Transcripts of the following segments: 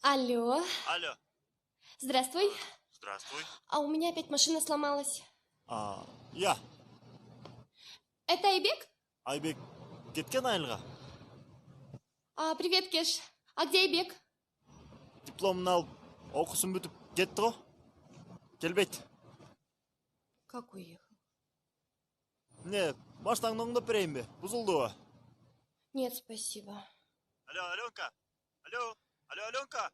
Алло. Алло. Здравствуй. Здравствуй. А у меня опять машина сломалась. Я. Это Айбек? Айбек кеткен айылға. Привет, Кеш. А где Айбек? Дипломын алып, оқысын бүтіп кетті ғой. Келбейді. Как уехал? Не, машинаңды оңдап берейін бе? Бұзылды ғой. Нет, спасибо. Алло, Аленка. Алло, Аленка.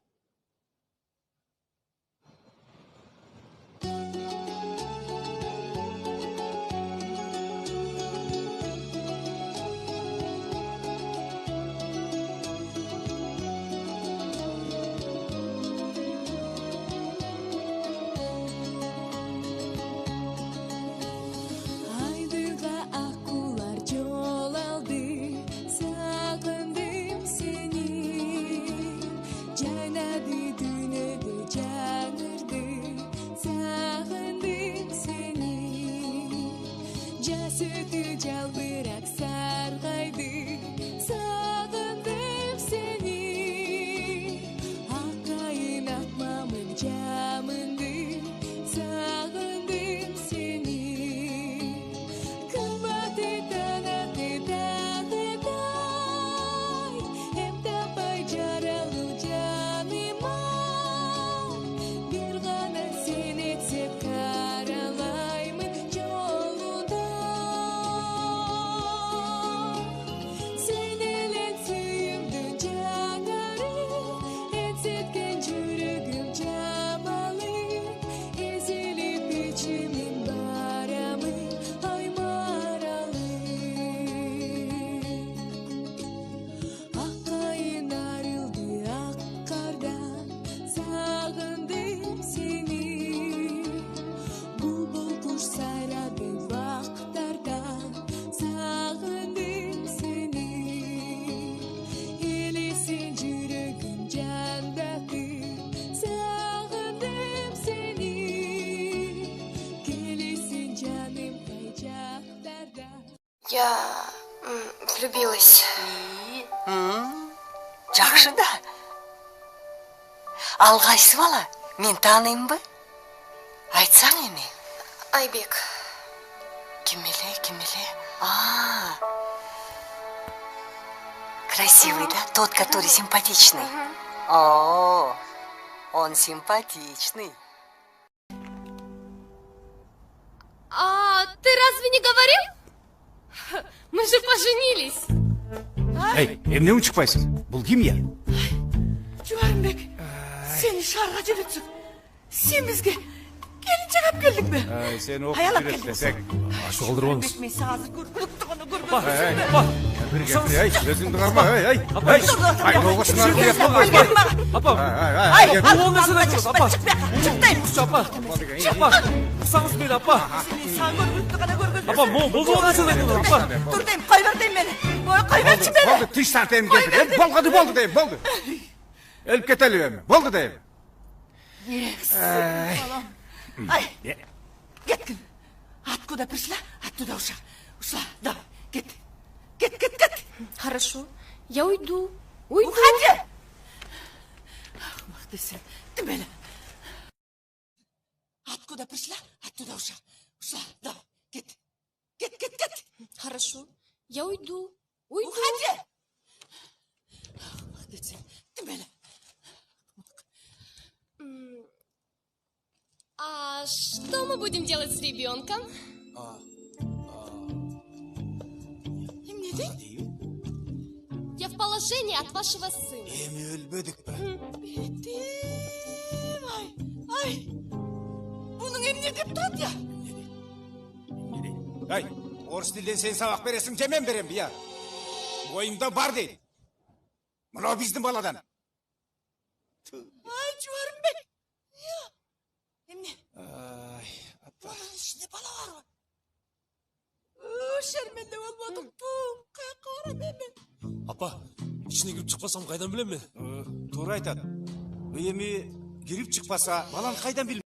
Sütü cal bırak sargaydı, sağındım seni. Hakkayın atmamın camındı, sağındım seni. Kımbatı tanatı dağıday, hep de baycaralı canıma. Bir gana sen etsep karalayımın yolunda. Я влюбилась. Жақсы да. Ал қайсы бала? Мен таныймын ба? Айтсаң еме. Айбек. Кемеле. Красивый, да? Тот, который симпатичный. О, он симпатичный. Ты разве не говорил? Мы же поженились. Эй, эмне унчукпайсың? Бул ким я? Жуарымбек, сени шаарга жөнөтсүк. Сен бизге келинчек алып келдиң бе? Сен окуп Аялап жүрөт келдиң. десек, ашы кылдырбаңыз. Мен сага азыр көргөнүктүгүнү Апа, көргөнсүзбү? апа. Бир кепир, эй, өзүңдү карма, эй. Ай, болушуңар кеп болбой. Апа, Ай, ол нерседен көрөт, апа. Чыкпайм. Апа, ұрсаңыз мені, апа. Мен сага көргөнүктүгүнү көргөнсүзбү? Апа, бұл нерседен көрөт, апа. Тур дейм, кой бер дейм мени. Кой берчи мени. Болду, тиш тартайм кепир. Болду дейм, болду. Элип кетели эми. Болду дейм. Ай, кеткин. Откуда пришла, оттуда ушла. Давай, кет. Хорошо. Я уйду. Уйду. Уходи. Ах ты сен, ты меня. Откуда пришла, оттуда ушла. Давай, кет. Хорошо. Я уйду. Уходи. Ах ты сен, ты меня. А что мы будем делать с ребенком? Эмне дейм? Я в положении от вашего сына. Эми өлбөдүк бе? Бетим, ай. Bunun emне деп турат я? Ай, орыс тилден сен сабак бересиң же мен берем бия? Оюңда бар дейт. Мына биздин баладан. Ай, Жуарымбек. Эмне? Ай, апа. Bunun içinde bala var mı? Şermende olmadım. Bum, kayakka varam emin. Апа, ішіне кіріп шықпасам қайдан білем мен? Туура айтат. Эми кирип чыкпаса, баланы кайдан